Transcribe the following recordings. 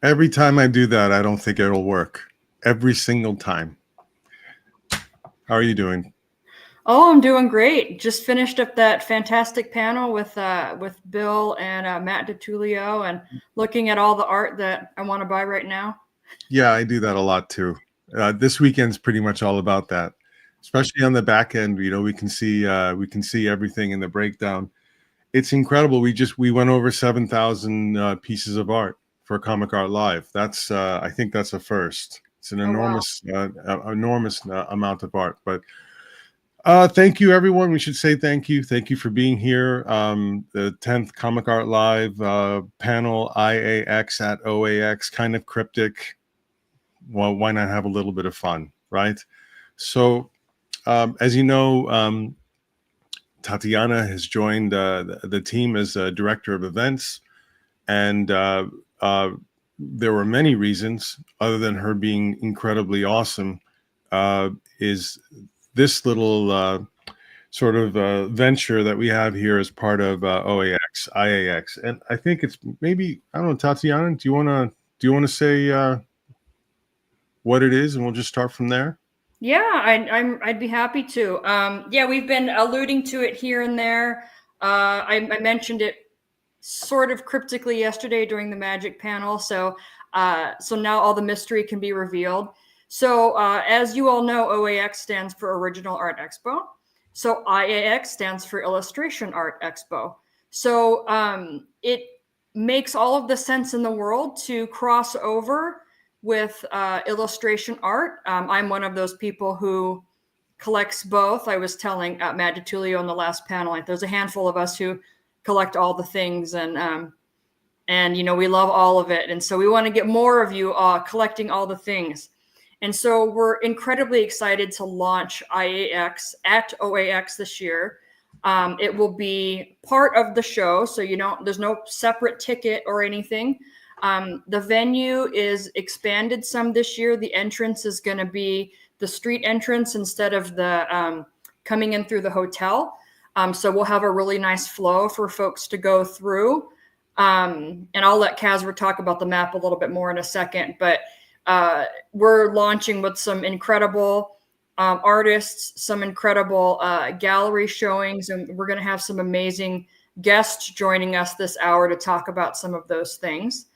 Every time I do that, I don't think it'll work. Every single time. How are you doing? Oh, I'm doing great. Just finished up that fantastic panel with Bill and Matt DiTullio, and looking at all the art that I want to buy right now. Yeah, I do that a lot too. This weekend's pretty much all about that, especially on the back end. We can see everything in the breakdown. It's incredible. We went over 7,000 pieces of art for Comic Art Live. That's I think that's a first. It's an Oh wow! enormous amount of art. But thank you, everyone. We should say thank you. Thank you for being here. The 10th Comic Art Live panel, IAX at OAX, kind of cryptic. Well, why not have a little bit of fun, right? So, as you know, Tatiana has joined the team as director of events, and there were many reasons other than her being incredibly awesome. Is this little sort of venture that we have here as part of OAX, IAX, and I think it's maybe I don't know, Tatiana. Do you want to say what it is, and we'll just start from there? Yeah, I'd be happy to. Yeah, we've been alluding to it here and there. I mentioned it sort of cryptically yesterday during the Magic panel, so now all the mystery can be revealed. So as you all know, OAX stands for Original Art Expo. So IAX stands for Illustration Art Expo. So it makes all of the sense in the world to cross over with illustration art. I'm one of those people who collects both. I was telling Matt DiTullio in the last panel, like there's a handful of us who collect all the things, and we love all of it, and so we want to get more of you collecting all the things. And so we're incredibly excited to launch IAX at OAX this year. It will be part of the show, so there's no separate ticket or anything. The venue is expanded some this year. The entrance is going to be the street entrance instead of the coming in through the hotel. So we'll have a really nice flow for folks to go through. And I'll let Casper talk about the map a little bit more in a second. But we're launching with some incredible artists, some incredible gallery showings, and we're going to have some amazing guests joining us this hour to talk about some of those things.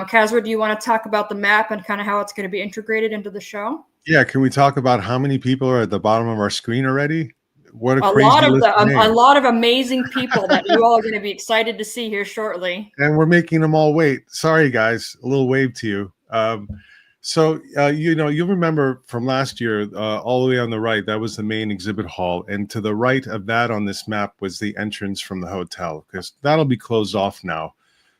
Casper, do you want to talk about the map and kind of how it's going to be integrated into the show? Yeah, can we talk about how many people are at the bottom of our screen already? What a A crazy lot of list of a names. lot of amazing people that you all are going to be excited to see here shortly. And we're making them all wait. Sorry, guys. A little wave to you. You'll remember from last year, all the way on the right, that was the main exhibit hall. And to the right of that on this map was the entrance from the hotel, because that'll be closed off now.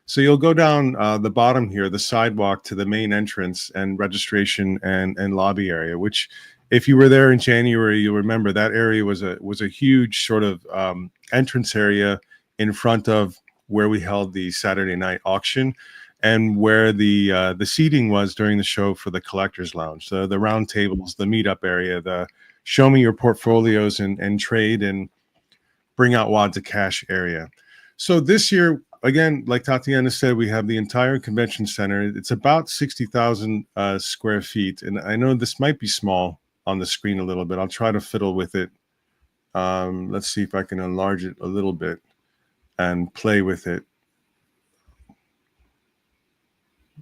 So you'll go down the bottom here, the sidewalk to the main entrance and registration and lobby area, which if you were there in January, you'll remember that area was a huge sort of entrance area in front of where we held the Saturday night auction and where the seating was during the show for the collectors lounge. So the round tables, the meetup area, the show me your portfolios and trade and bring out wads of cash area. So this year, again, like Tatiana said, we have the entire convention center. It's about 60,000 square feet. And I know this might be small on the screen a little bit. I'll try to fiddle with it. Let's see if I can enlarge it a little bit and play with it.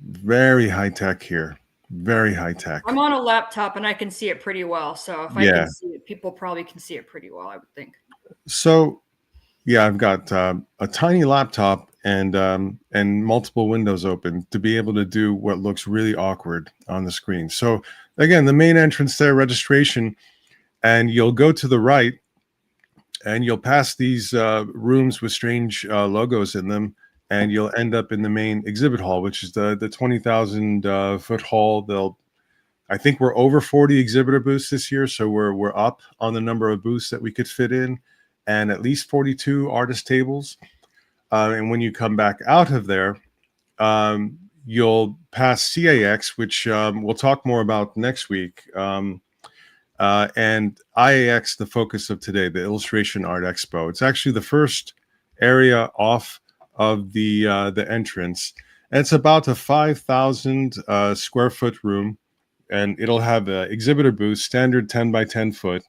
Very high tech here. Very high tech. I'm on a laptop and I can see it pretty well. So if I can see it, people probably can see it pretty well, I would think. So, yeah, I've got a tiny laptop and multiple windows open to be able to do what looks really awkward on the screen. So again, the main entrance there, registration, and you'll go to the right and you'll pass these rooms with strange logos in them, and you'll end up in the main exhibit hall, which is the 20,000 foot hall. I think we're over 40 exhibitor booths this year, so we're up on the number of booths that we could fit in, and at least 42 artist tables. And when you come back out of there, you'll pass CAX, which we'll talk more about next week, and IAX, the focus of today, the Illustration Art Expo. It's actually the first area off of the entrance. It's about a 5,000 square foot room, and it'll have an exhibitor booth, standard 10 by 10 foot.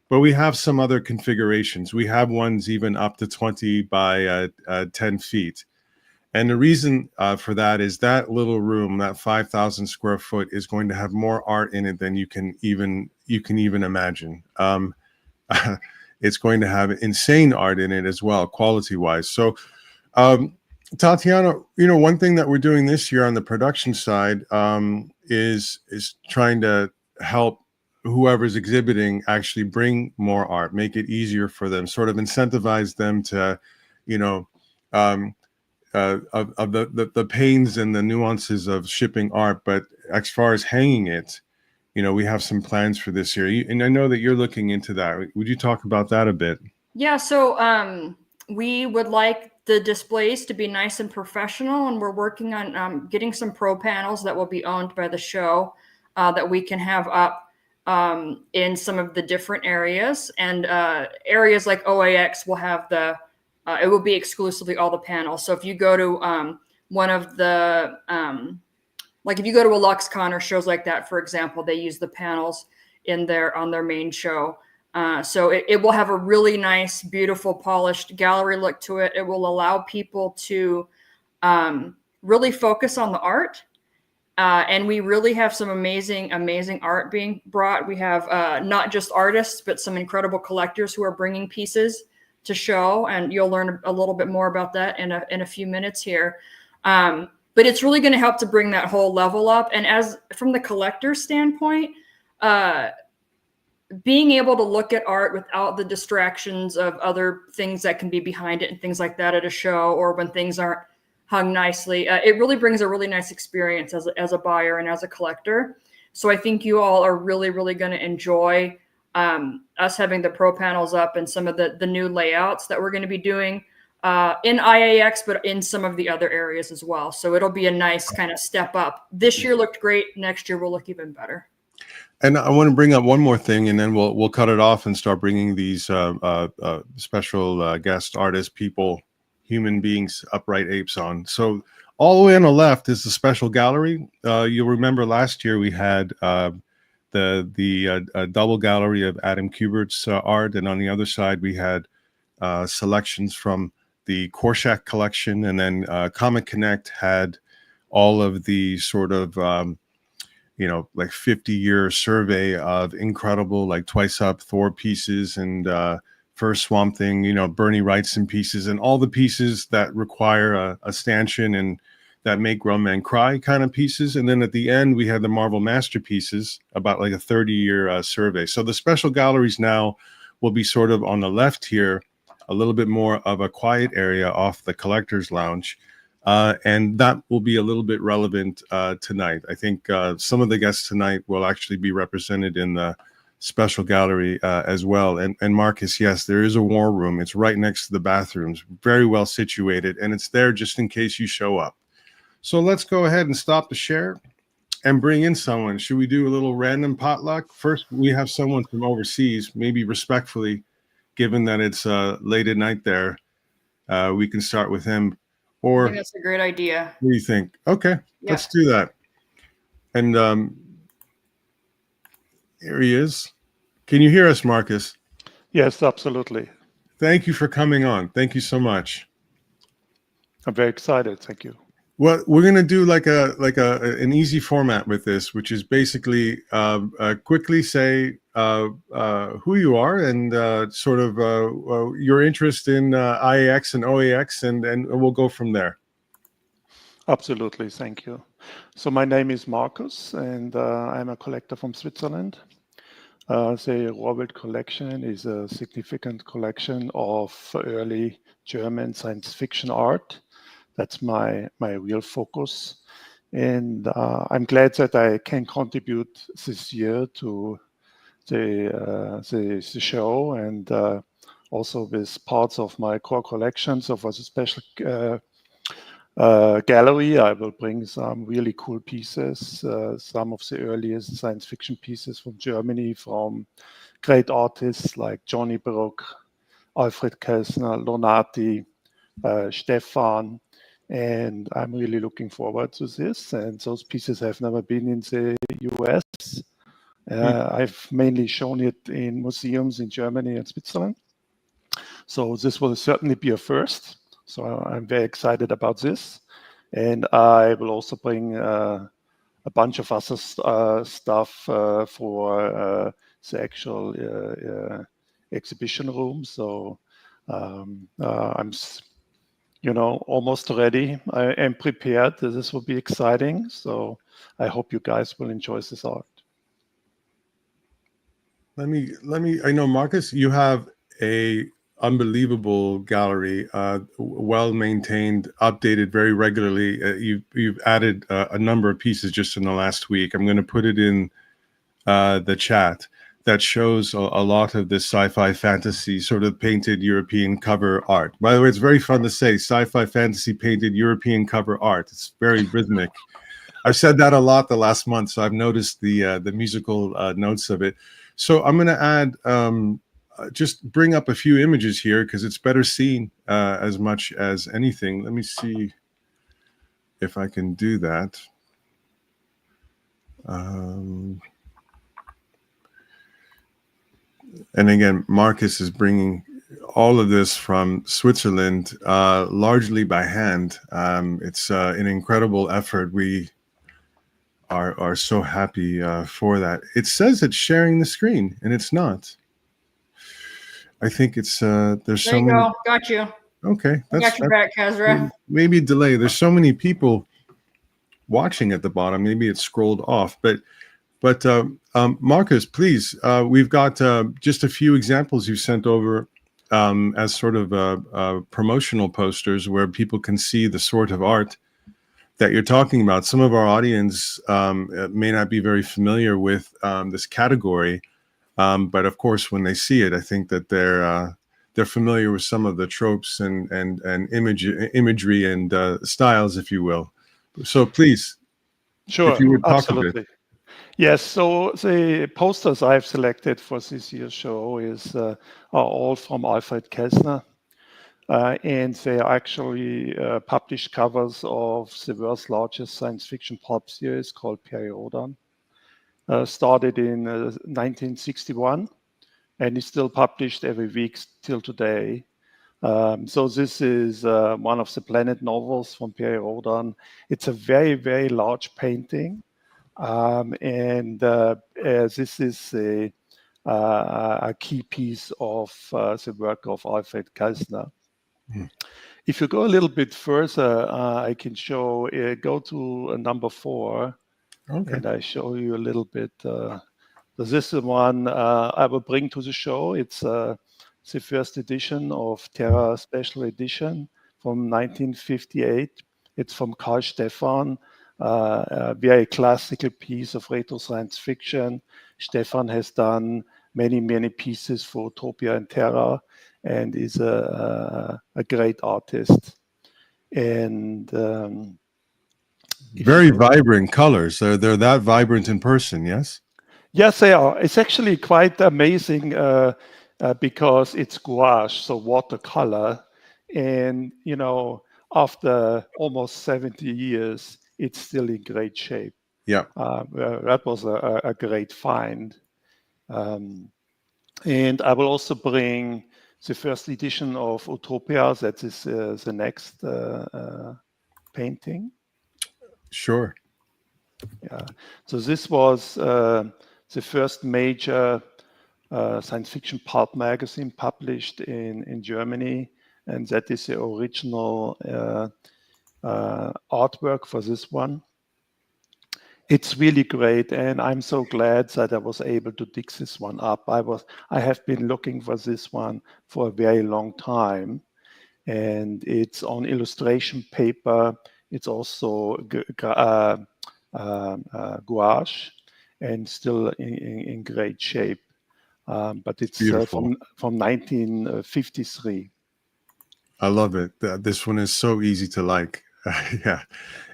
But we have some other configurations. We have ones even up to 20 by 10 feet. And the reason for that is that little room, that 5,000 square foot, is going to have more art in it than you can even imagine. It's going to have insane art in it as well, quality-wise. So, Tatiana, one thing that we're doing this year on the production side is trying to help whoever's exhibiting actually bring more art, make it easier for them, sort of incentivize them to, of the pains and the nuances of shipping art. But as far as hanging it, we have some plans for this year, and I know that you're looking into that. Would you talk about that a bit? Yeah, so we would like the displays to be nice and professional, and we're working on getting some pro panels that will be owned by the show that we can have up in some of the different areas. And areas like OAX will have it will be exclusively all the panels. So if you go to one of the, like if you go to a LuxCon or shows like that, for example, they use the panels on their main show. So it will have a really nice, beautiful, polished gallery look to it. It will allow people to really focus on the art. And we really have some amazing art being brought. We have not just artists, but some incredible collectors who are bringing pieces to show. And you'll learn a little bit more about that in a few minutes here. But it's really going to help to bring that whole level up. And from the collector standpoint, being able to look at art without the distractions of other things that can be behind it and things like that at a show, or when things aren't hung nicely, it really brings a really nice experience as a buyer and as a collector. So I think you all are really, really going to enjoy us having the pro panels up and some of the new layouts that we're going to be doing in IAX, but in some of the other areas as well. So it'll be a nice kind of step up. This year looked great. Next year will look even better. And I want to bring up one more thing, and then we'll cut it off and start bringing these special guest artists, people, human beings, upright apes on. So all the way on the left is the special gallery. You'll remember last year we had the double gallery of Adam Kubert's art, and on the other side we had selections from the Korshak collection, and then Comic Connect had all of the sort of like 50-year survey of incredible, like Twice Up Thor pieces and First Swamp Thing, Bernie Wrightson pieces, and all the pieces that require a stanchion and that make grown men cry kind of pieces. And then at the end, we had the Marvel Masterpieces, about like a 30-year survey. So the special galleries now will be sort of on the left here, a little bit more of a quiet area off the collector's lounge. And that will be a little bit relevant tonight. I think some of the guests tonight will actually be represented in the special gallery as well. And Marcus, yes, there is a war room. It's right next to the bathrooms, very well situated, and it's there just in case you show up. So let's go ahead and stop the share and bring in someone. Should we do a little random potluck? First, we have someone from overseas, maybe respectfully, given that it's late at night there, we can start with him. Or I think that's a great idea. What do you think? Okay, Let's do that. And here he is. Can you hear us, Marcus? Yes, absolutely. Thank you for coming on. Thank you so much. I'm very excited. Thank you. Well, we're gonna do like an easy format with this, which is basically quickly say who you are and sort of your interest in IAX and OAX, and we'll go from there. Absolutely, thank you. So my name is Marcus, and I'm a collector from Switzerland. The Robert collection is a significant collection of early German science fiction art. That's my real focus. And I'm glad that I can contribute this year to the show, and also with parts of my core collection. So for the special gallery, I will bring some really cool pieces, some of the earliest science fiction pieces from Germany, from great artists like Johnny Brook, Alfred Kessner, Lonati, Stefan, and I'm really looking forward to this. And those pieces have never been in the US. I've mainly shown it in museums in Germany and Switzerland. So this will certainly be a first. So I'm very excited about this. And I will also bring a bunch of other stuff for the actual exhibition room. So I'm, almost ready. I am prepared. This will be exciting. So I hope you guys will enjoy this art. Let me, I know, Marcus, you have a unbelievable gallery, well maintained, updated very regularly. You've added a number of pieces just in the last week. I'm going to put it in the chat that shows a lot of this sci-fi fantasy sort of painted European cover art. By the way, it's very fun to say sci-fi fantasy painted European cover art. It's very rhythmic. I've said that a lot the last month, so I've noticed the musical notes of it. So I'm going to add, just bring up a few images here because it's better seen as much as anything. Let me see if I can do that. And again, Marcus is bringing all of this from Switzerland, largely by hand. It's an incredible effort. We are so happy for that. It says it's sharing the screen, and it's not. I think it's there's so many. There you go. Got you. Okay, I got your back, Kazra. Maybe delay. There's so many people watching at the bottom. Maybe it's scrolled off. But Marcus, please. We've got just a few examples you sent over as sort of promotional posters where people can see the sort of art that you're talking about. Some of our audience may not be very familiar with this category, but of course, when they see it, I think that they're familiar with some of the tropes and imagery and styles, if you will. So please, sure, if you would talk absolutely. a bit. Yes, so the posters I've selected for this year's show are all from Alfred Kessner. And they are actually published covers of the world's largest science fiction pulp series called Periodan. Started in 1961 and is still published every week till today. So this is one of the Planet novels from Periodan. It's a very, very large painting. And this is a key piece of the work of Alfred Kessner. If you go a little bit further, I can show, go to number 4, okay. And I show you a little bit. This is one I will bring to the show. It's the first edition of Terra Special Edition from 1958. It's from Carl Stephan, a very classical piece of retro science fiction. Stephan has done many, many pieces for Utopia and Terra, and is a great artist. And very vibrant colors. They're that vibrant in person, yes? Yes, they are. It's actually quite amazing because it's gouache, so watercolor. And, after almost 70 years, it's still in great shape. Yeah. That was a great find. And I will also bring the first edition of Utopia. That is the next painting. Sure. Yeah. So this was the first major science fiction pulp magazine published in Germany. And that is the original artwork for this one. It's really great, and I'm so glad that I was able to dig this one up. I have been looking for this one for a very long time, and it's on illustration paper. It's also gouache and still in great shape. But it's from 1953. I love it. This one is so easy to like. Yeah.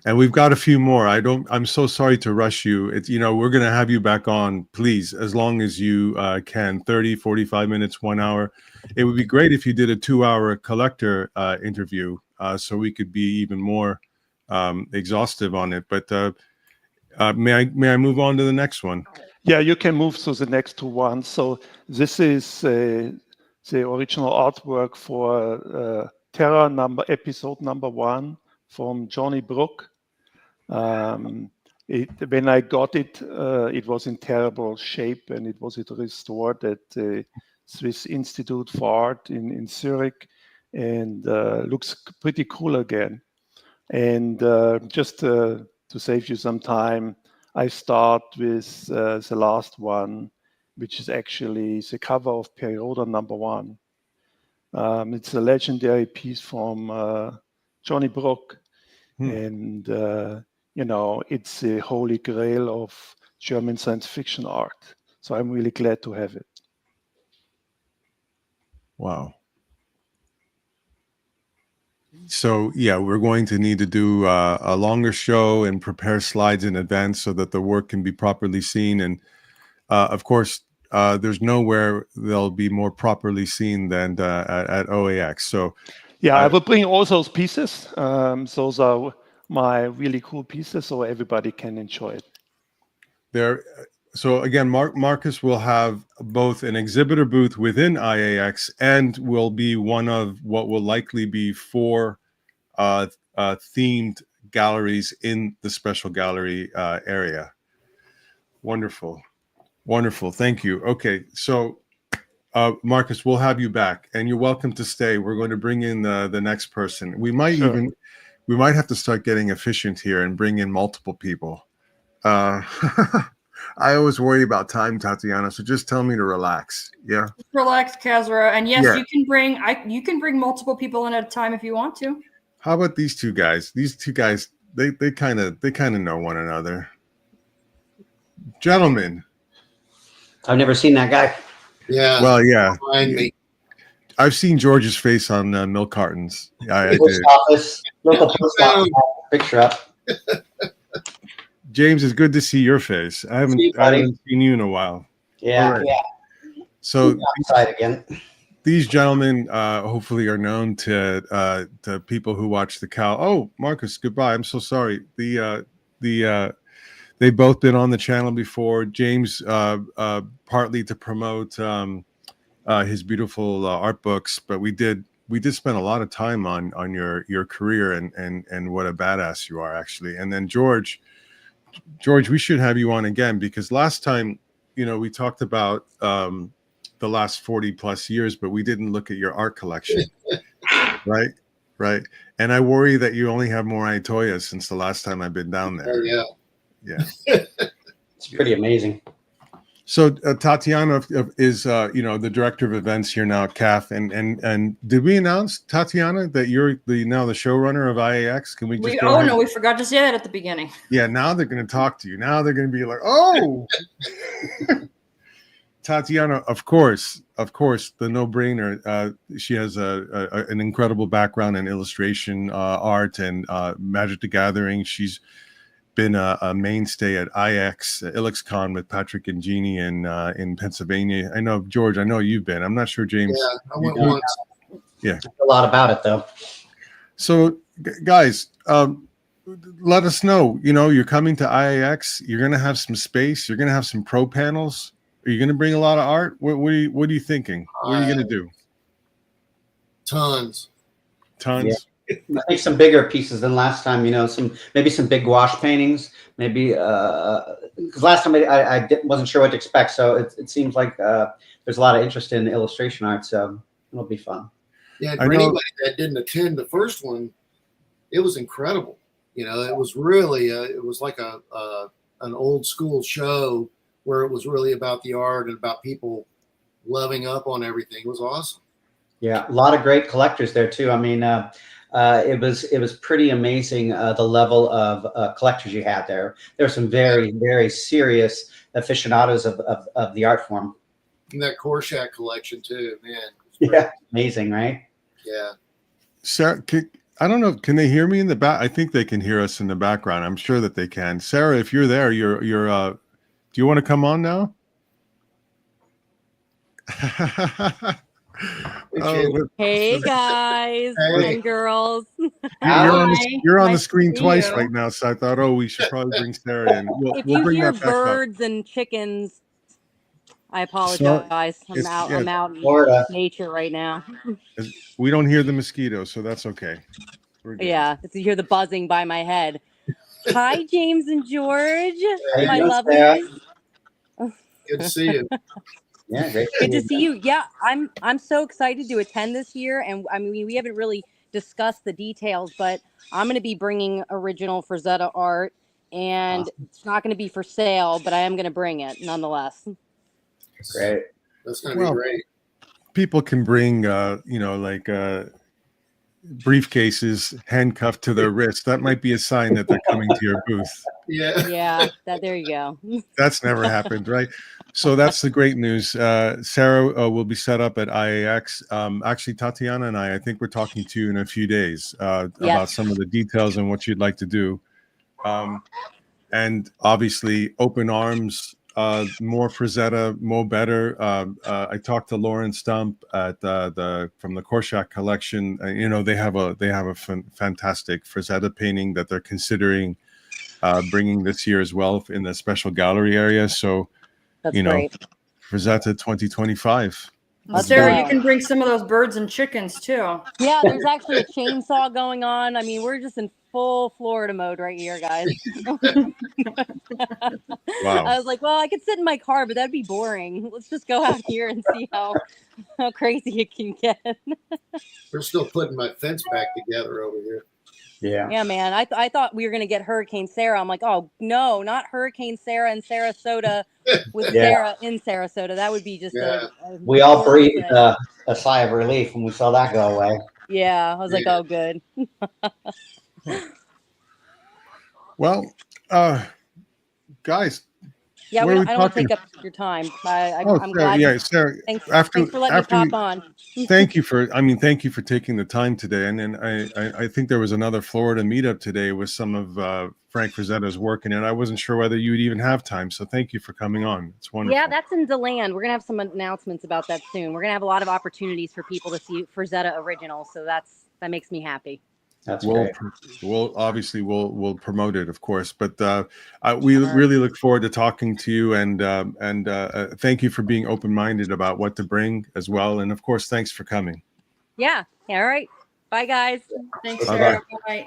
And we've got a few more. I'm so sorry to rush you. It's, we're going to have you back on, please, as long as you can, 30, 45 minutes, 1 hour. It would be great if you did a 2-hour collector interview so we could be even more exhaustive on it. But may I move on to the next one? Yeah, you can move to the next two ones. So this is the original artwork for Terra episode number 1 from Johnny Brook. When I got it, it was in terrible shape, and it was restored at the Swiss Institute for Art in Zurich, and looks pretty cool again. And just to save you some time, I start with the last one, which is actually the cover of Perioda number 1. It's a legendary piece from Johnny Brook, and it's the holy grail of German science fiction art. So I'm really glad to have it. Wow. So yeah, we're going to need to do a longer show and prepare slides in advance so that the work can be properly seen. And of course, there's nowhere they'll be more properly seen than at OAX. So yeah, I will bring all those pieces. Those are my really cool pieces, so everybody can enjoy it. So again, Marcus will have both an exhibitor booth within IAX and will be one of what will likely be 4 themed galleries in the special gallery area. Wonderful. Thank you. Okay, so Marcus, we'll have you back, and you're welcome to stay. We're going to bring in the next person. We might have to start getting efficient here and bring in multiple people. I always worry about time, Tatiana. So just tell me to relax. Yeah. Relax, Kazra. And yes, you can bring multiple people in at a time if you want to. How about these two guys? These two guys, they kind of know one another. Gentlemen. I've never seen that guy. Yeah. Well, yeah. Find me. I've seen George's face on milk cartons. I Post office, local post office, picture up. James, it's good to see your face. I haven't seen you in a while. Yeah, right. yeah. So outside again. These gentlemen hopefully are known to people who watch the Cal. Oh, Marcus, goodbye. I'm so sorry. They've both been on the channel before. James partly to promote his beautiful art books, but we did spend a lot of time on your career and what a badass you are, actually. And then George, we should have you on again, because last time, we talked about the last 40 plus years, but we didn't look at your art collection. Right. And I worry that you only have more Itoyas since the last time I've been down there. Yeah. It's pretty amazing. So Tatiana is the director of events here now at CAF, and did we announce, Tatiana, that you're now the showrunner of IAX? Can we just no, we forgot to say that at the beginning. Yeah, now they're going to talk to you. Now they're going to be like, oh. Tatiana, of course, the no-brainer. She has an incredible background in illustration art and Magic the Gathering. She's been a mainstay at IAX, ILXCon with Patrick and Jeannie in Pennsylvania. I know, George, I know you've been. I'm not sure, James. Yeah, I went once. Yeah. A lot about it, though. So, guys, let us know. You're coming to IAX. You're going to have some space. You're going to have some pro panels. Are you going to bring a lot of art? What are you thinking? What are you going to do? Tons. Yeah. I think some bigger pieces than last time. Maybe some big gouache paintings. Maybe because last time I wasn't sure what to expect. So it seems like there's a lot of interest in illustration art. So it'll be fun. Yeah, for anybody that didn't attend the first one, it was incredible. It was really it was like an old school show where it was really about the art and about people loving up on everything. It was awesome. Yeah, a lot of great collectors there too. I mean, it was pretty amazing the level of collectors you had there. There were some very, very serious aficionados of the art form. And that Korshak collection too, man. Yeah, amazing, right? Yeah. Sarah, I don't know. Can they hear me in the back? I think they can hear us in the background. I'm sure that they can. Sarah, if you're there, you're do you want to come on now? Appreciate it. Hey guys Hey. and girls. You're on the Nice screen to see twice you. right now, so I thought, oh, we should probably bring Sarah in. If We'll you bring hear that back up. birds and chickens, I So apologize. I'm it's out. yeah, I'm out in Florida. nature right now. we don't hear the mosquitoes, so that's okay. We're good. Yeah, if you hear the buzzing by my head. Hi, James and George, How you my doing, Sarah? lovelies. Good to see you. Yeah, great. Good to see you. Yeah, I'm so excited to attend this year, and I mean we haven't really discussed the details, but I'm going to be bringing original Frazetta art, and Awesome. it's not going to be for sale, but I am going to bring it nonetheless. Great. That's going to Well, be great. people can bring, like briefcases handcuffed to their wrist. That might be a sign that they're coming to your booth. Yeah. Yeah, there you go. That's never happened, right? So that's the great news. Sarah will be set up at IAX. Actually, Tatiana and I think we're talking to you in a few days about Yes. some of the details and what you'd like to do. And obviously, open arms, more Frazetta, more better. I talked to Lauren Stump at from the Korshak collection. They have a fantastic Frazetta painting that they're considering bringing this year as well in the special gallery area. So, That's great. Frazetta 2025. Let's Sarah, go. you can bring some of those birds and chickens too. Yeah, there's actually a chainsaw going on. I mean, we're just in full Florida mode right here, guys. Wow. I was like, well, I could sit in my car, but that'd be boring. Let's just go out here and see how crazy it can get. We're still putting my fence back together over here. Yeah. Yeah, man. I thought we were gonna get Hurricane Sarah. I'm like, oh no, not Hurricane Sarah in Sarasota with Yeah. Sarah in Sarasota. That would be just Yeah. We all horrible breathed thing. a sigh of relief when we saw that go away. Yeah, I was like, Yeah. oh, good. Well, guys. Yeah, What are we I don't want to talking- take up your time. I'm Sarah, glad. yeah, Sarah. Thanks for letting me pop on. Thank you for taking the time today. And then I think there was another Florida meetup today with some of Frank Frazetta's work in it. I wasn't sure whether you would even have time. So thank you for coming on. It's wonderful. Yeah, that's in DeLand. We're gonna have some announcements about that soon. We're gonna have a lot of opportunities for people to see Frazetta originals. So that makes me happy. That's we'll great. we'll promote it, of course. But we really look forward to talking to you, and thank you for being open-minded about what to bring as well. And of course, thanks for coming. Yeah. All right. Bye, guys. Thanks, Bye-bye. Sarah. Bye.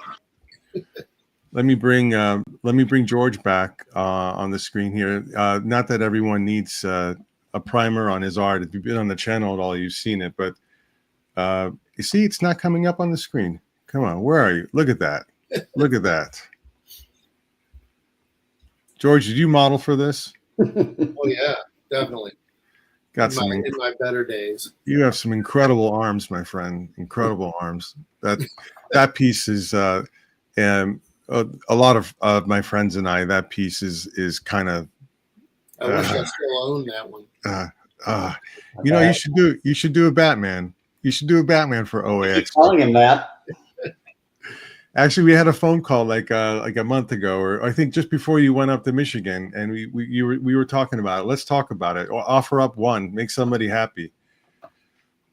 Let me bring George back on the screen here. Not that everyone needs a primer on his art. If you've been on the channel at all, you've seen it. But you see, it's not coming up on the screen. Come on, where are you? Look at that. Look at that. George, did you model for this? Oh yeah, definitely. In my better days. You have some incredible arms, my friend. Incredible arms. That piece is and a lot of my friends and I. That piece is kind of. I wish I still owned that one. You should do a Batman. You should do a Batman for OAX. Telling him that. Actually, we had a phone call like a month ago, or I think just before you went up to Michigan, and we were talking about it. Let's talk about it. Or offer up one, make somebody happy.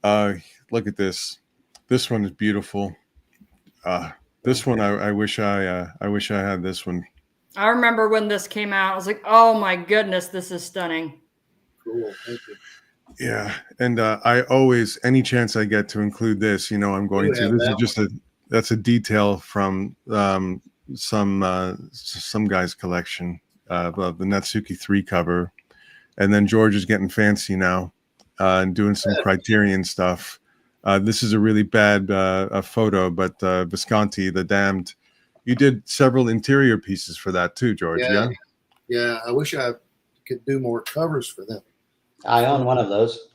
Look at this. This one is beautiful. This one I wish I had this one. I remember when this came out. I was like, oh my goodness, this is stunning. Cool. Thank you. Yeah, and I always, any chance I get to include this, I'm going to. This is just that's a detail from some guy's collection of the Natsuki 3 cover, and then George is getting fancy now and doing some Criterion stuff. This is a really bad photo, but Visconti, The Damned, you did several interior pieces for that too, George. Yeah. I wish I could do more covers for them. I own one of those.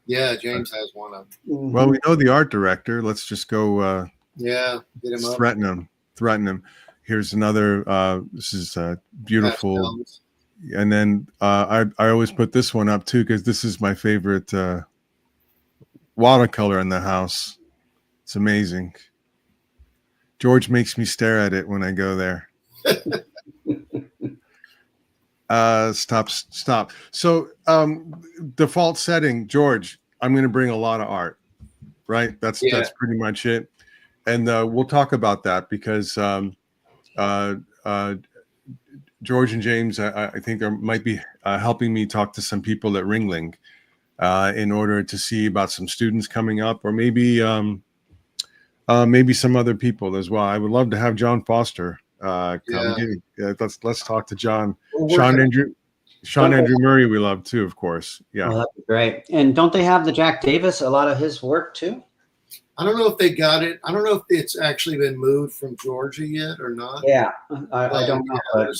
Yeah, James has one of them. Well, we know the art director. Let's just go. Yeah, get him up. Threaten him. Here's another. This is beautiful. Pastels. And then I always put this one up too because this is my favorite watercolor in the house. It's amazing. George makes me stare at it when I go there. Stop. So default setting, George, I'm going to bring a lot of art, right? That's pretty much it. And we'll talk about that because George and James, I think, might be helping me talk to some people at Ringling in order to see about some students coming up, or maybe some other people as well. I would love to have John Foster come. Let's talk to John. Sean Andrew Murray, we love too, of course. Yeah, well, that'd be great. And don't they have the Jack Davis? A lot of his work too. I don't know if they got it. I don't know if it's actually been moved from Georgia yet or not. Yeah, I don't know. But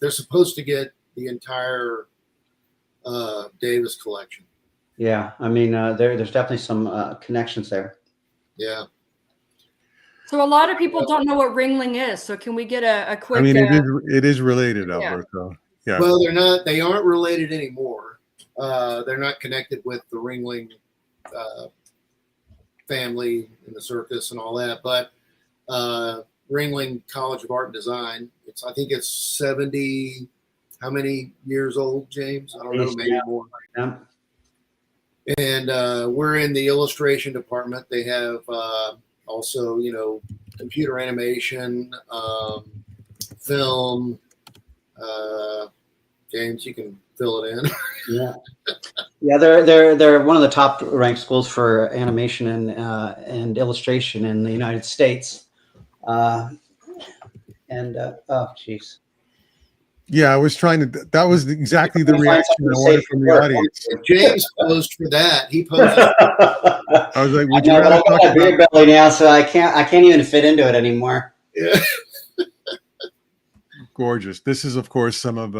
they're supposed to get the entire Davis collection. Yeah, I mean, there's definitely some connections there. Yeah. So a lot of people don't know what Ringling is. So can we get a quick? I mean, it is related, Alberto. Yeah. Well, they're not. They aren't related anymore. They're not connected with the Ringling family in the circus and all that. But Ringling College of Art and Design. I think it's 70. How many years old, James? I don't know. Maybe more. Yeah. And we're in the illustration department. They have also, computer animation, film. James, you can fill it in. Yeah, they're one of the top ranked schools for animation and illustration in the United States. Oh, jeez. Yeah, I was trying to. That was exactly the reaction I wanted from the audience. James posed for that. He posed. I was like, "Would you I rather talk got a beer belly now, so I can't even fit into it anymore." Yeah. Gorgeous. This is, of course, some of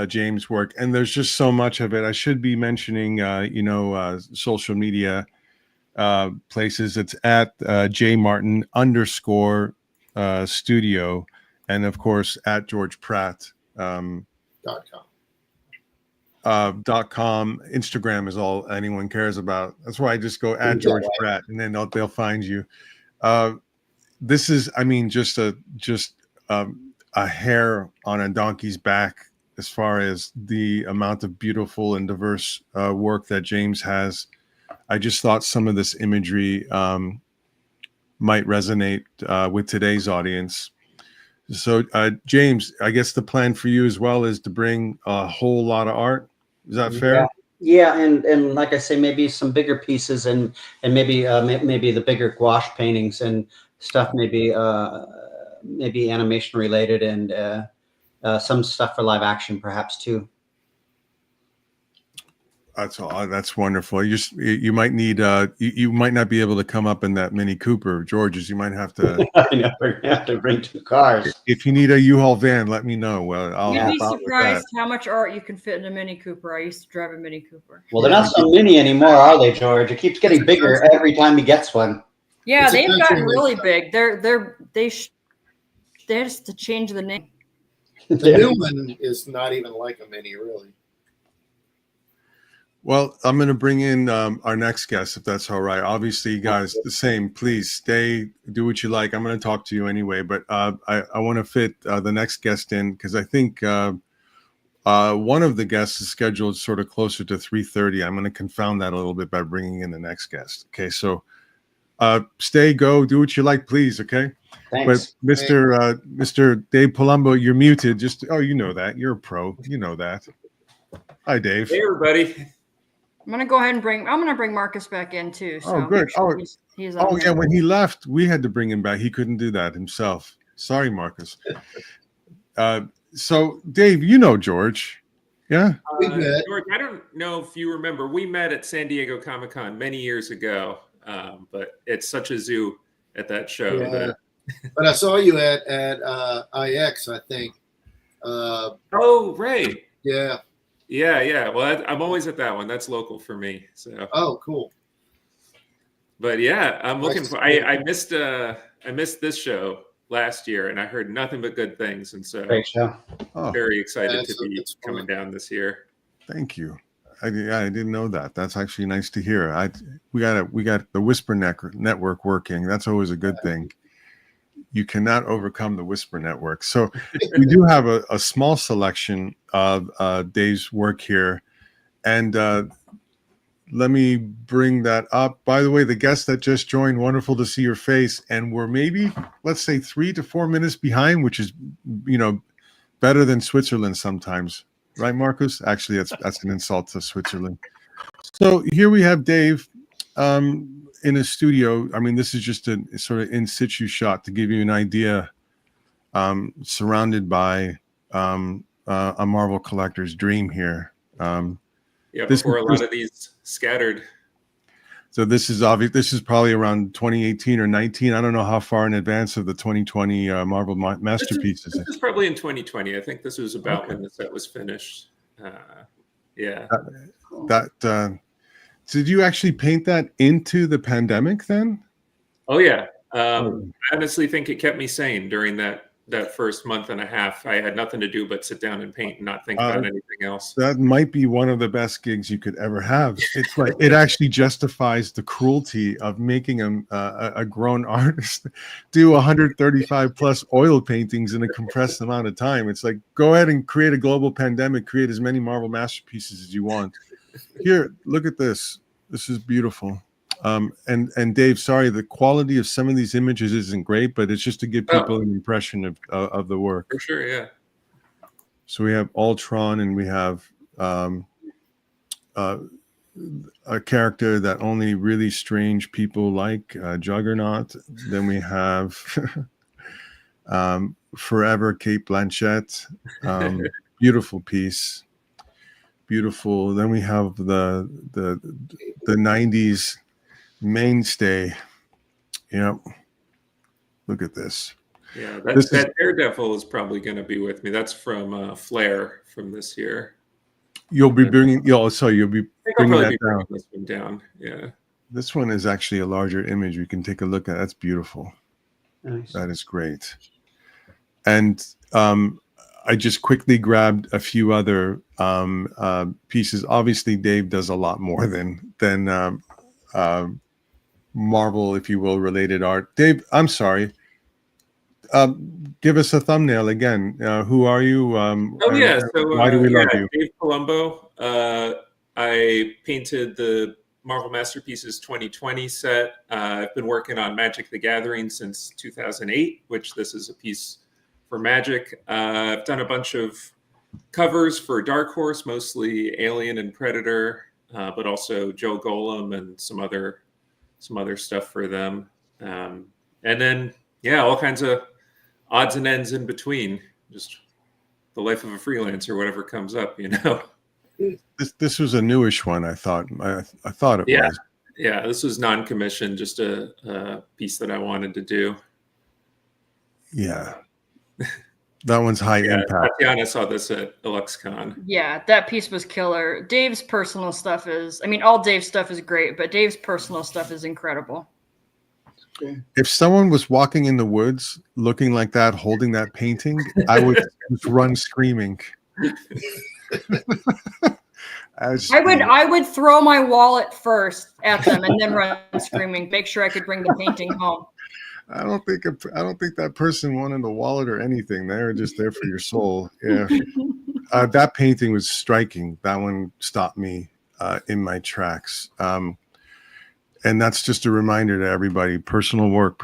James' work, and there's just so much of it. I should be mentioning, social media places. It's at jmartin _studio, and of course at George Pratt. .com. Instagram is all anyone cares about. That's why I just go at George Pratt, and then they'll find you. This is, I mean, just a hair on a donkey's back as far as the amount of beautiful and diverse work that James has. I just thought some of this imagery might resonate with today's audience. So, James, I guess the plan for you as well is to bring a whole lot of art. Is that fair? Yeah, and like I say, maybe some bigger pieces and maybe the bigger gouache paintings and stuff, maybe animation related and some stuff for live action perhaps too. That's all. That's wonderful. You might need you might not be able to come up in that Mini Cooper, George's. You might have to. I know, we're gonna have to bring 2 cars. If you need a U-Haul van, let me know. Well, I'll You'd be surprised how much art you can fit in a Mini Cooper. I used to drive a Mini Cooper. Well, they're not so mini anymore, are they, George? It keeps getting bigger every time he gets one. Yeah, they've gotten really big. They just to change the name. The new one is not even like a mini, really. Well, I'm going to bring in our next guest, if that's all right. Obviously, you guys, the same. Please stay, do what you like. I'm going to talk to you anyway, but I want to fit the next guest in because I think one of the guests is scheduled sort of closer to 3:30. I'm going to confound that a little bit by bringing in the next guest. Okay, so stay, go, do what you like, please. Okay. Thanks. But Mr. Dave Palumbo, you're muted. You know that. You're a pro. You know that. Hi, Dave. Hey, everybody. I'm gonna go ahead and bring Marcus back in too. So oh, good. Sure he's on yeah. When he left, we had to bring him back. He couldn't do that himself. Sorry, Marcus. So, Dave, you know George, yeah? George, I don't know if you remember. We met at San Diego Comic-Con many years ago, but it's such a zoo at that show. Yeah. But I saw you at IAX, I think. Oh, right. Yeah. Yeah. Well, I'm always at that one. That's local for me. So. Oh, cool. But yeah, I'm looking for. I missed this show last year, and I heard nothing but good things, and so great show. Very excited to be coming down this year. Thank you. I didn't know that. That's actually nice to hear. We got the Whisper Network working. That's always a good thing. You cannot overcome the Whisper Network. So we do have a small selection of Dave's work here. And let me bring that up. By the way, the guest that just joined, wonderful to see your face. And we're maybe, let's say, 3 to 4 minutes behind, which is, better than Switzerland sometimes. Right, Marcus? Actually, that's an insult to Switzerland. So here we have Dave in a studio. I mean, this is just a sort of in situ shot to give you an idea, surrounded by a Marvel collector's dream here. Before a lot of these scattered. So this is obvious. This is probably around 2018 or 19. I don't know how far in advance of the 2020 Marvel masterpieces. This is probably in 2020. I think this was about when the set was finished. Yeah. Did you actually paint that into the pandemic then? Oh yeah. I honestly think it kept me sane during that first month and a half. I had nothing to do but sit down and paint and not think about anything else. That might be one of the best gigs you could ever have. It's like it actually justifies the cruelty of making a grown artist do 135 plus oil paintings in a compressed amount of time. It's like, go ahead and create a global pandemic, create as many Marvel masterpieces as you want. Here, look at this. This is beautiful. And Dave, sorry, the quality of some of these images isn't great, but it's just to give people an impression of the work. For sure, yeah. So we have Ultron, and we have a character that only really strange people like, Juggernaut. Then we have Forever Kate Blanchett, beautiful piece, beautiful. Then we have the 90s mainstay. Yep. Look at this. Yeah, that Daredevil is probably going to be with me. That's from Flair from this year. You'll be bringing. You'll be bringing that down. This one down. Yeah. This one is actually a larger image. We can take a look at. That's beautiful. Nice. That is great. And I just quickly grabbed a few other pieces. Obviously, Dave does a lot more than Marvel, if you will, related art. Dave, I'm sorry. Give us a thumbnail again. Who are you? So why do we love you? Dave Colombo. I painted the Marvel Masterpieces 2020 set. I've been working on Magic the Gathering since 2008, which this is a piece for Magic. I've done a bunch of covers for Dark Horse, mostly Alien and Predator, but also Joe Golem and some other stuff for them. And then, all kinds of odds and ends in between, just the life of a freelancer, whatever comes up, This was a newish one, I thought. I thought it was. Yeah, this was non-commissioned, just a piece that I wanted to do. Yeah. That one's high impact. Tatiana saw this at EluxCon. Yeah, that piece was killer. Dave's personal stuff all Dave's stuff is great, but Dave's personal stuff is incredible. If someone was walking in the woods looking like that, holding that painting, I would just run screaming. I would throw my wallet first at them and then run screaming, make sure I could bring the painting home. I don't think that person wanted a wallet or anything. They were just there for your soul. Yeah. That painting was striking. That one stopped me in my tracks. And that's just a reminder to everybody: personal work,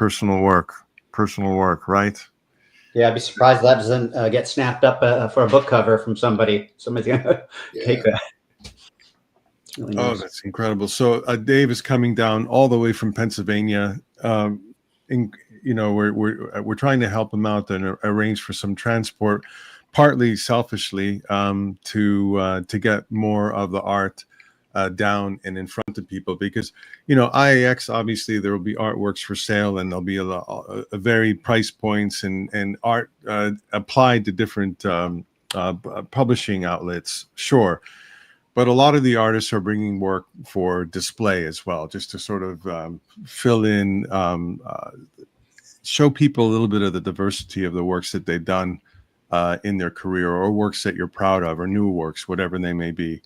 right? Yeah, I'd be surprised that doesn't get snapped up for a book cover from somebody. Somebody's gonna take that. It's really nice. Oh, that's incredible. So Dave is coming down all the way from Pennsylvania. We're trying to help him out and arrange for some transport, partly selfishly, to get more of the art down and in front of people, because IAX, obviously there will be artworks for sale, and there'll be a varied price points and art applied to different publishing outlets, sure, but a lot of the artists are bringing work for display as well, just to sort of fill in, show people a little bit of the diversity of the works that they've done in their career, or works that you're proud of, or new works, whatever they may be.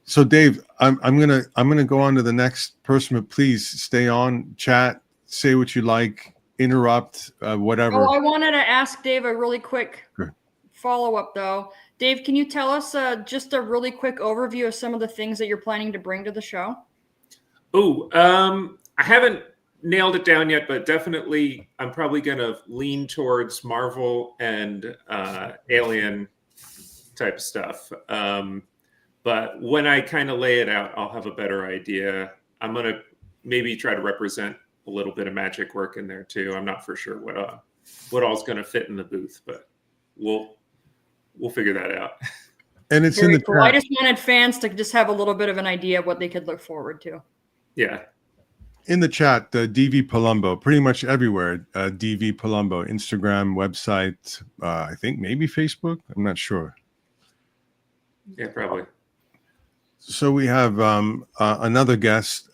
So Dave, I'm gonna go on to the next person, but please stay on, chat, say what you like, interrupt, whatever. Oh, I wanted to ask Dave a really quick follow-up though. Dave, can you tell us just a really quick overview of some of the things that you're planning to bring to the show? Oh, I haven't nailed it down yet, but definitely I'm probably going to lean towards Marvel and Alien type stuff. But when I kind of lay it out, I'll have a better idea. I'm going to maybe try to represent a little bit of magic work in there too. I'm not for sure what all's going to fit in the booth, but we'll figure that out. And it's Very in the cool. I chat. just wanted fans to just have a little bit of an idea of what they could look forward to. Yeah. In the chat, DV Palumbo, pretty much everywhere. DV Palumbo, Instagram, website, I think maybe Facebook. I'm not sure. Yeah, probably. So we have another guest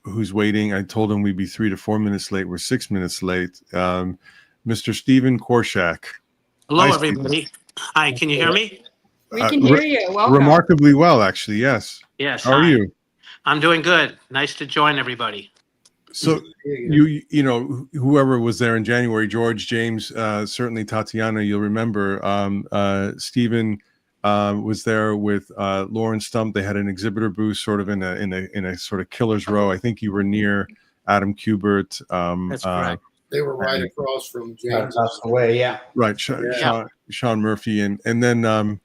who's waiting. I told him we'd be 3 to 4 minutes late. We're 6 minutes late. Mr. Stephen Korshak. Hello, Hi, everybody. Hi, can you hear me? We can hear you. Welcome. Remarkably well, actually. Yes. Yes. How are hi. you? I'm doing good. Nice to join everybody. So you know, whoever was there in January, George, James, certainly Tatiana, you'll remember. Stephen was there with Lauren Stump. They had an exhibitor booth, sort of in a sort of killer's row. I think you were near Adam Kubert. That's correct. They were right across from James. Across the way, yeah. Right, Sean Murphy, and then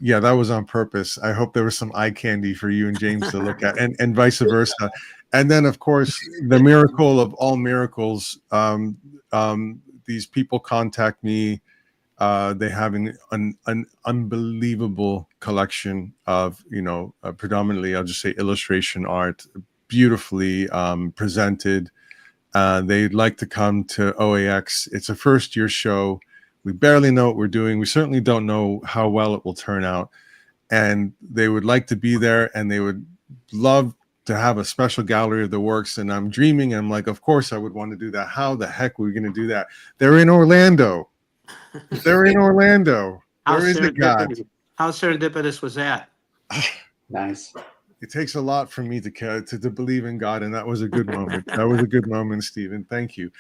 yeah, that was on purpose. I hope there was some eye candy for you and James to look at, and vice versa. And then, of course, the miracle of all miracles. These people contact me. They have an unbelievable collection of, predominantly, I'll just say, illustration art, beautifully presented. They'd like to come to OAX. It's a first-year show. We barely know what we're doing. We certainly don't know how well it will turn out. And they would like to be there, and they would love to have a special gallery of the works. And I'm dreaming. I'm like, of course I would want to do that. How the heck were we going to do that? They're in Orlando. They're in Orlando. Where is the God? How serendipitous was that? Nice. It takes a lot for me to believe in God, and that was a good moment. That was a good moment, Stephen. Thank you.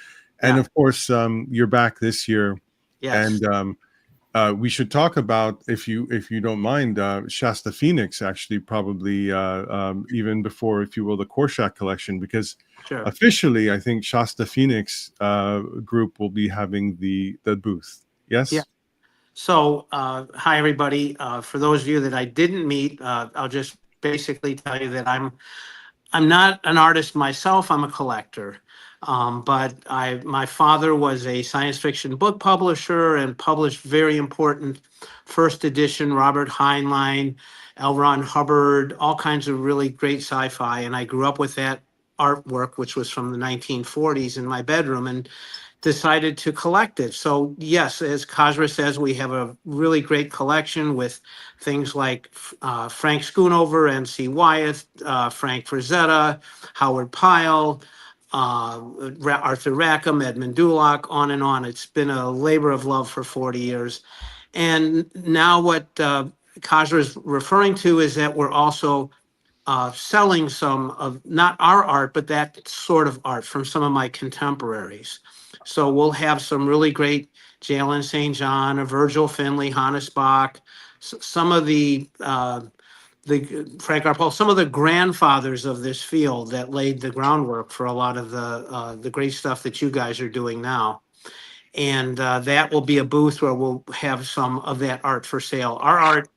And of course, you're back this year. Yes. And we should talk about, if you don't mind, Shasta Phoenix, actually, probably even before, if you will, the Korshak collection, because officially, I think Shasta Phoenix group will be having the booth. Yes. Yeah. So, hi everybody. For those of you that I didn't meet, I'll just basically tell you that I'm not an artist myself. I'm a collector. But my father was a science fiction book publisher and published very important first edition Robert Heinlein, L. Ron Hubbard, all kinds of really great sci-fi. And I grew up with that artwork, which was from the 1940s, in my bedroom, and decided to collect it. So yes, as Kazra says, we have a really great collection with things like Frank Schoonover, N.C. Wyeth, Frank Frazetta, Howard Pyle, Arthur Rackham, Edmund Duloc, on and on. It's been a labor of love for 40 years. And now what Kazra is referring to is that we're also selling some of not our art, but that sort of art from some of my contemporaries. So we'll have some really great Jalen St. John, a Virgil Finley, Hannes Bach, some of the Frank Arpel, some of the grandfathers of this field that laid the groundwork for a lot of the great stuff that you guys are doing now. And that will be a booth where we'll have some of that art for sale. Our art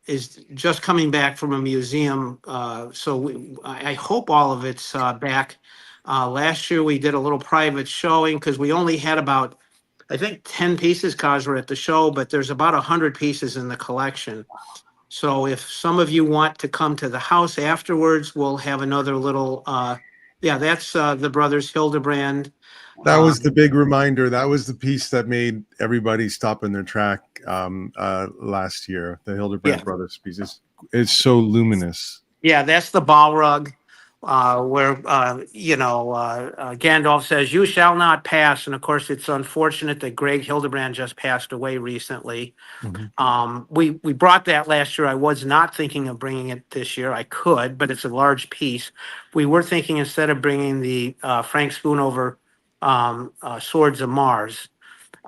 is just coming back from a museum, so I hope all of it's back. Last year we did a little private showing because we only had about, I think, 10 pieces, Kazra, at the show, but there's about 100 pieces in the collection. So if some of you want to come to the house afterwards, we'll have another little, that's the brothers Hildebrand. That was the big reminder. That was the piece that made everybody stop in their track last year. The Hildebrand brothers piece is so luminous. Yeah, that's the ball rug where, Gandalf says, "You shall not pass." And of course, it's unfortunate that Greg Hildebrand just passed away recently. Mm-hmm. We brought that last year. I was not thinking of bringing it this year. I could, but it's a large piece. We were thinking, instead of bringing the Frank Schoonover Swords of Mars,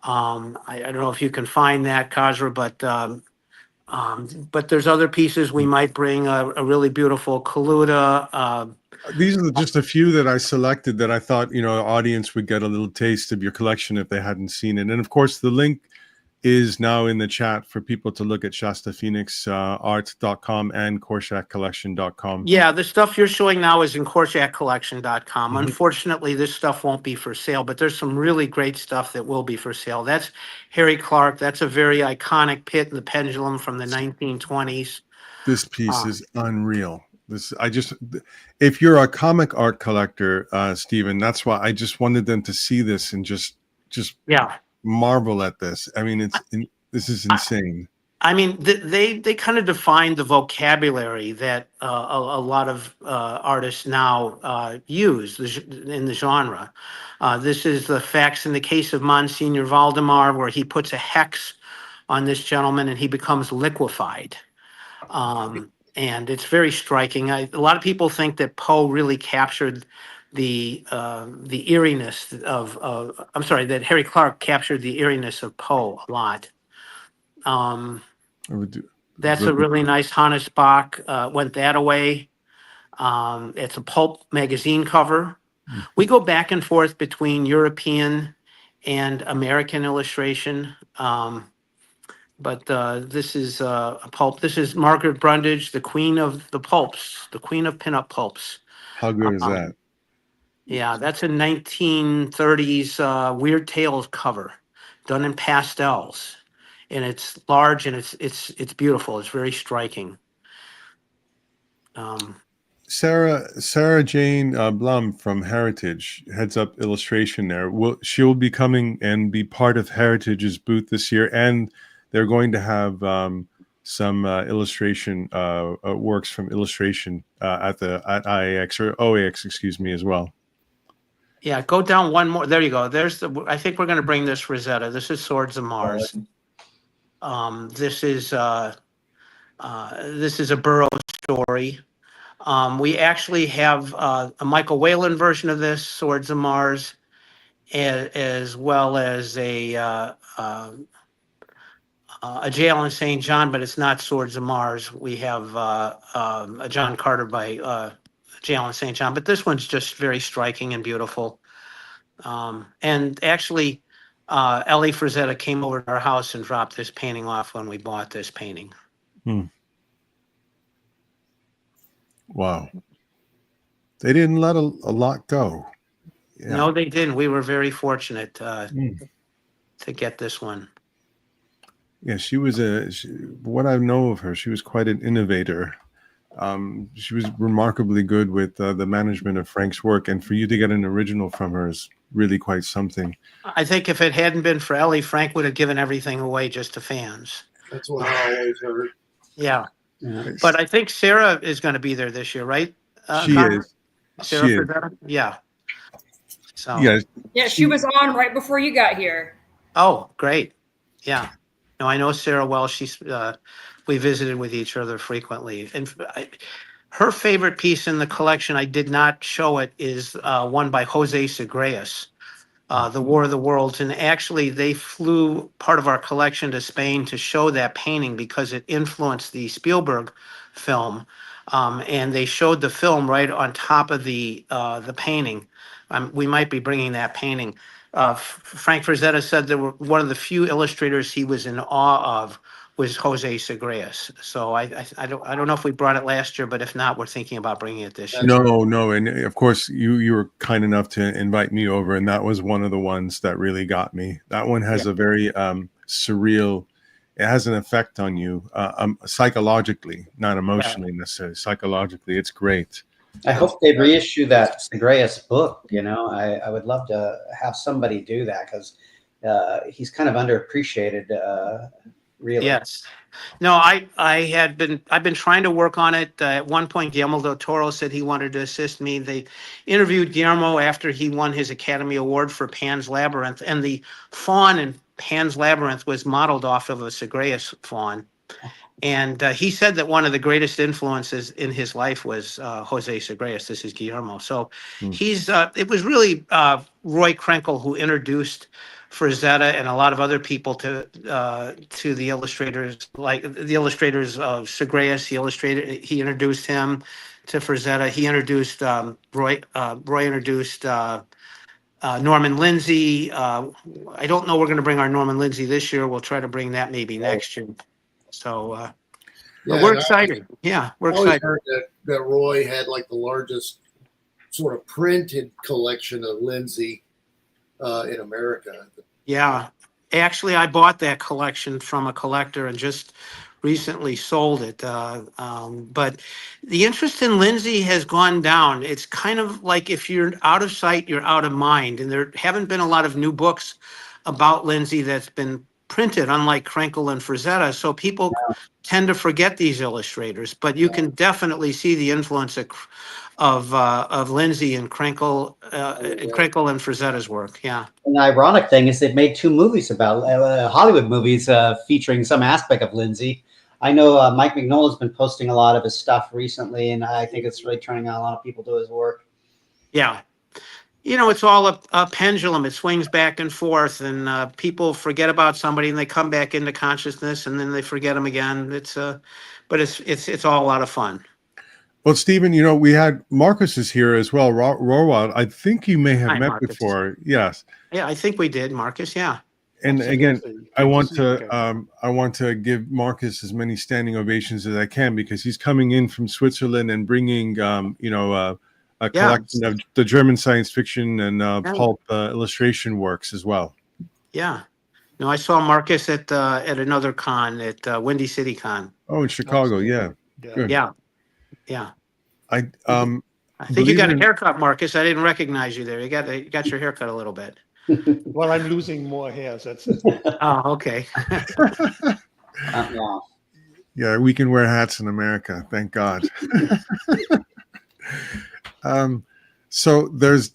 I don't know if you can find that, Kazra, but there's other pieces we might bring. A really beautiful Kaluta. These are just a few that I selected that I thought, you know, audience would get a little taste of your collection if they hadn't seen it. And of course, the link is now in the chat for people to look at ShastaPhoenixArt.com and KorshakCollection.com. Yeah, the stuff you're showing now is in KorshakCollection.com. Mhm. Unfortunately, this stuff won't be for sale, but there's some really great stuff that will be for sale. That's Harry Clark. That's a very iconic pit in the pendulum from the 1920s. This piece is unreal. If you're a comic art collector, Stephen, that's why I just wanted them to see this and just Yeah. marvel at this. I mean, this is insane. I mean, they kind of defined the vocabulary that a lot of artists now use in the genre. This is the facts in the case of Monsignor Valdemar, where he puts a hex on this gentleman and he becomes liquefied. And it's very striking. A lot of people think that Poe really captured the eeriness of I'm sorry, that Harry Clark captured the eeriness of Poe a lot. That's a really nice Hannes Bach. Went that away. It's a pulp magazine cover. We go back and forth between European and American illustration. But this is a pulp. This is Margaret Brundage, the queen of the pulps, the queen of pinup pulps. How good is that? Yeah, that's a 1930s Weird Tales cover, done in pastels, and it's large and it's beautiful. It's very striking. Sarah Jane Blum from Heritage heads up illustration there. She'll be coming and be part of Heritage's booth this year, and they're going to have some illustration works from illustration at IAX or OAX, excuse me, as well. Yeah, go down one more. There you go. There's I think we're going to bring this Rosetta. This is Swords of Mars. This is a Burroughs story. We actually have a Michael Whalen version of this, Swords of Mars, as well as a Jail in St. John, but it's not Swords of Mars. We have a John Carter by Jail in St. John, but this one's just very striking and beautiful. And actually, Ellie Frazetta came over to our house and dropped this painting off when we bought this painting. Wow. They didn't let a lot go. Yeah. No, they didn't. We were very fortunate to get this one. Yeah, she was what I know of her, she was quite an innovator. She was remarkably good with the management of Frank's work, and for you to get an original from her is really quite something. I think if it hadn't been for Ellie, Frank would have given everything away just to fans. That's what I always heard. Yeah. But I think Sarah is going to be there this year, right? She is. Sarah She is. Frazetta? Yeah. So. Yeah, she was on right before you got here. Oh, great. Yeah. No, I know Sarah well. She's we visited with each other frequently. And her favorite piece in the collection, I did not show it, is one by Jose Sagreus, The War of the Worlds. And actually, they flew part of our collection to Spain to show that painting because it influenced the Spielberg film. And they showed the film right on top of the painting. We might be bringing that painting. Frank Frazetta said that one of the few illustrators he was in awe of was Jose Sagreus. So I don't know if we brought it last year, but if not, we're thinking about bringing it this year. No, and of course you were kind enough to invite me over, and that was one of the ones that really got me. That one has a very surreal. It has an effect on you psychologically, not emotionally necessarily. Psychologically, it's great. I hope they reissue that Sagreus book. You know, I would love to have somebody do that because he's kind of underappreciated. Really. Yes. No, I've been trying to work on it. At one point, Guillermo del Toro said he wanted to assist me. They interviewed Guillermo after he won his Academy Award for Pan's Labyrinth, and the faun in Pan's Labyrinth was modeled off of a Sagreus faun. And he said that one of the greatest influences in his life was Jose Sagreus. This is Guillermo. So it was really Roy Krenkel who introduced Frazetta and a lot of other people to the illustrators, like the illustrators of Segreus. He introduced him to Frazetta. He introduced Roy. Roy introduced Norman Lindsay. I don't know. We're going to bring our Norman Lindsay this year. We'll try to bring that maybe next year. So but we're and excited. Yeah, we're I always excited. heard that Roy had like the largest sort of printed collection of Lindsay in America. Yeah. Actually, I bought that collection from a collector and just recently sold it. But the interest in Lindsay has gone down. It's kind of like if you're out of sight, you're out of mind. And there haven't been a lot of new books about Lindsay that's been printed, unlike Krenkel and Frazetta. So people tend to forget these illustrators. But you can definitely see the influence of Lindsay and Krenkel and Frazetta's work. Yeah. And the ironic thing is they've made 2 movies about Hollywood movies featuring some aspect of Lindsay. I know Mike Mignola's been posting a lot of his stuff recently, and I think it's really turning on a lot of people to his work. Yeah. It's all a pendulum. It swings back and forth, and people forget about somebody, and they come back into consciousness, and then they forget them again. But it's all a lot of fun. Well, Stephen, we had Marcus is here as well. Rorwald, I think you may have Hi, met Marcus. before. Yes. Yeah, I think we did, Marcus. Yeah. And again, Absolutely. I Good want see you to again. I want to give Marcus as many standing ovations as I can, because he's coming in from Switzerland and bringing a collection of the German science fiction and pulp illustration works as well. Yeah. No, I saw Marcus at another con at Windy City Con. Oh, in Chicago, yeah. Absolutely. Good. Yeah. I I think you got a haircut, Marcus. I didn't recognize you there. You got your haircut a little bit. Well, I'm losing more hairs. That's it. Oh, okay. Yeah. Yeah, we can wear hats in America, thank God. So there's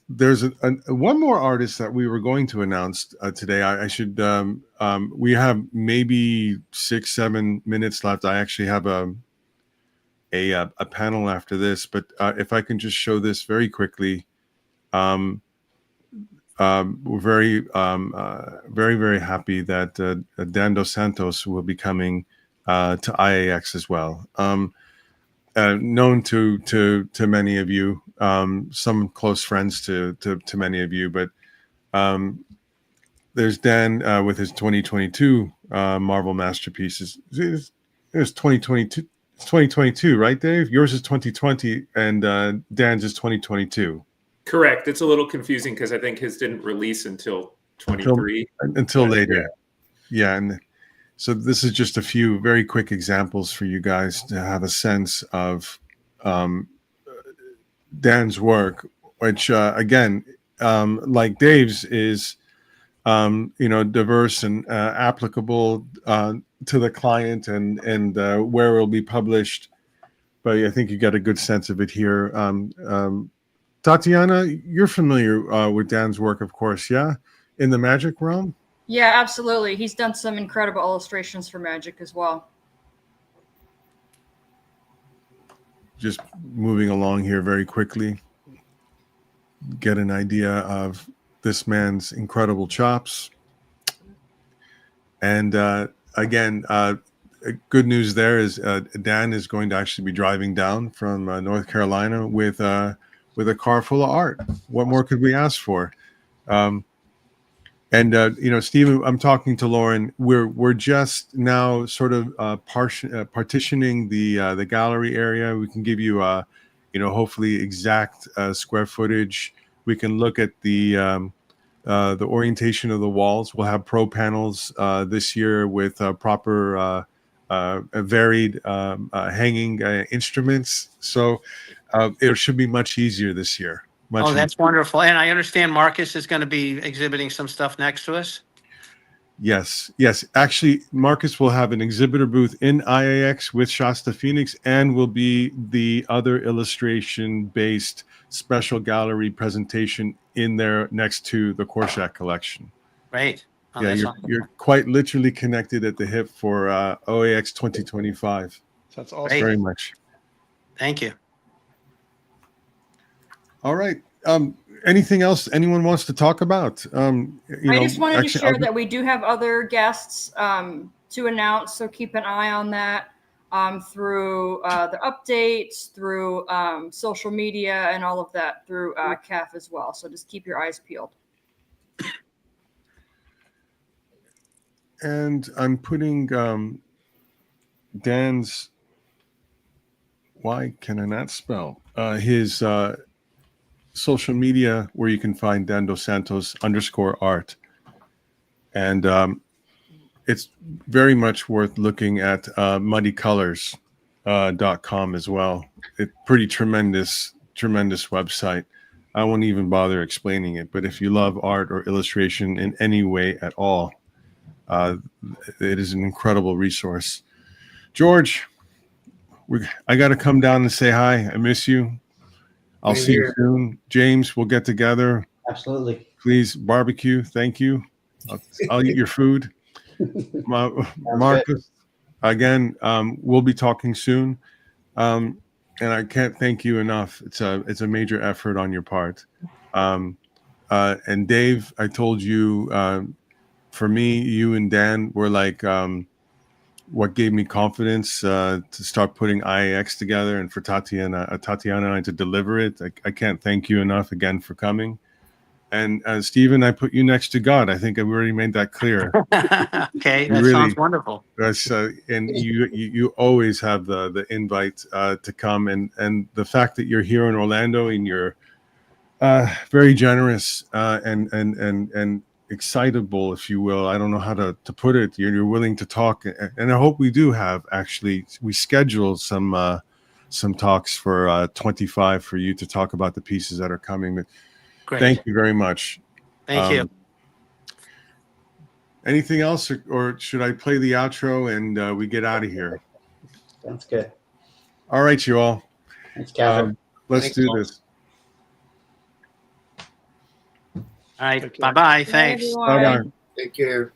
one more artist that we were going to announce today. I should we have maybe 6-7 minutes left. I actually have a panel after this, but if I can just show this very quickly. We're very very happy that Dan Dos Santos will be coming to IAX as well. Known to many of you, some close friends to many of you, but there's Dan with his 2022 Marvel masterpieces. It was 2022. It's 2022, right, Dave? Yours is 2020, and Dan's is 2022. Correct. It's a little confusing because I think his didn't release until 23. Until later. Yeah, and so this is just a few very quick examples for you guys to have a sense of Dan's work, which again, like Dave's, is diverse and applicable to the client and where it will be published. But I think you got a good sense of it here. Tatiana, you're familiar with Dan's work, of course, yeah? In the Magic realm? Yeah, absolutely. He's done some incredible illustrations for Magic as well. Just moving along here very quickly. Get an idea of this man's incredible chops. And again, good news there is Dan is going to actually be driving down from North Carolina with a car full of art. What more could we ask for? Stephen, I'm talking to Lauren. We're just now sort of partitioning the gallery area. We can give you hopefully exact square footage. We can look at the orientation of the walls. We'll have pro panels this year with proper varied hanging instruments. So it should be much easier this year. That's wonderful. And I understand Marcus is going to be exhibiting some stuff next to us. Yes. Actually, Marcus will have an exhibitor booth in IAX with Shasta Phoenix, and will be the other illustration-based special gallery presentation in there next to the Korshak collection. Great. Oh, yeah, you're quite literally connected at the hip for OAX 2025. That's awesome. Great. Very much. Thank you. All right. Anything else anyone wants to talk about? I just wanted to share that we do have other guests to announce, so keep an eye on that through the updates, through social media, and all of that through CAF as well. So just keep your eyes peeled. And I'm putting Dan's, why can I not spell, his social media where you can find Dan Dos Santos _art. And it's very much worth looking at muddycolors.com as well. It's pretty tremendous website. I won't even bother explaining it, but if you love art or illustration in any way at all, it is an incredible resource. George, I got to come down and say hi. I miss you. I'll see you soon. James, we'll get together. Absolutely. Please barbecue. Thank you. I'll eat your food. Marcus, again, we'll be talking soon. And I can't thank you enough. It's a major effort on your part. And Dave, I told you, for me, you and Dan were like what gave me confidence to start putting IAX together, and for Tatiana and I to deliver it. I can't thank you enough again for coming. And Stephen, I put you next to God. I think I've already made that clear. Okay, that sounds wonderful. That's and you always have the invite to come, and the fact that you're here in Orlando and you're very generous and excitable, if you will. I don't know how to put it. You're willing to talk, and I hope we do have we scheduled some talks for 25 for you to talk about the pieces that are coming. But Great. Thank you very much. Thank you. Anything else, or should I play the outro and we get out of here? Sounds good. All right, you all. Thanks, Catherine. Let's do this. All right. Bye-bye. Thanks. Bye, Bye-bye. Take care.